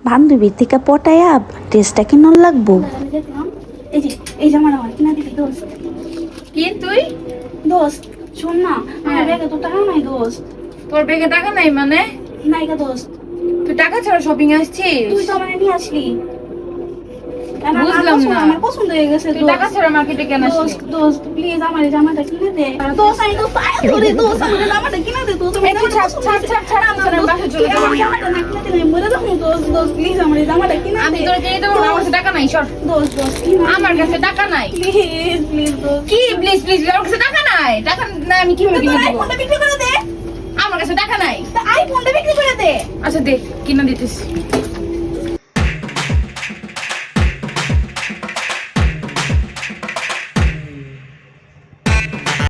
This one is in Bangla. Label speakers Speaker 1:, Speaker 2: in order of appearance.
Speaker 1: বান্ধবীর থেকে পটায়া ড্রেসটা কিনন লাগবো।
Speaker 2: এই যে এই জামাটা আমার কিনা দিবি দোস্ত।
Speaker 3: কি তুই?
Speaker 2: দোস্ত শোন না, আমার ব্যাগে তো টাকা নাই দোস্ত।
Speaker 3: তোর ব্যাগে টাকা নাই মানে?
Speaker 2: নাইকা দোস্ত,
Speaker 3: তুই টাকা ছাড়া শপিং আসছিস?
Speaker 2: তুই তো আমার নিয়ে আসলি।
Speaker 3: বুঝলাম না।
Speaker 2: আমার পছন্দ হয়ে গেছে
Speaker 3: তুই টাকা ছাড়া মার্কেটে কেন আসলি?
Speaker 2: দোস্ত। দোস্ত প্লিজ আমার এই জামাটা কিনে দে দোস্ত। আমি তো পায়ে ধরে দোস্ত, আমার এই জামাটা কিনে দে দোস্ত।
Speaker 3: এই তুই ছাড় আমি বাসায় চলে যাবো।
Speaker 2: আমার জামাটা না কিনে দিলে আমি মরে যাবো দোস্ত। দোস্ত প্লিজ আমার এই জামাটা কিনে
Speaker 3: আমি
Speaker 2: দে
Speaker 3: তোর দিয়ে দেবো না, আমার কাছে টাকা নাই। সর।
Speaker 2: দোস্ত। দোস্ত কিনে
Speaker 3: আমার কাছে টাকা নাই।
Speaker 2: প্লিজ প্লিজ দোস্ত।
Speaker 3: কি প্লিজ প্লিজ? আমার কাছে টাকা নাই। টাকা নাই আমি কিভাবে কিনে দেবো?
Speaker 2: আইফোনটা বিক্রি করে দে।
Speaker 3: আমার কাছে টাকা নাই।
Speaker 2: আইফোনটা বিক্রি করে দে।
Speaker 3: আচ্ছা দে, কিনে দিতেছি।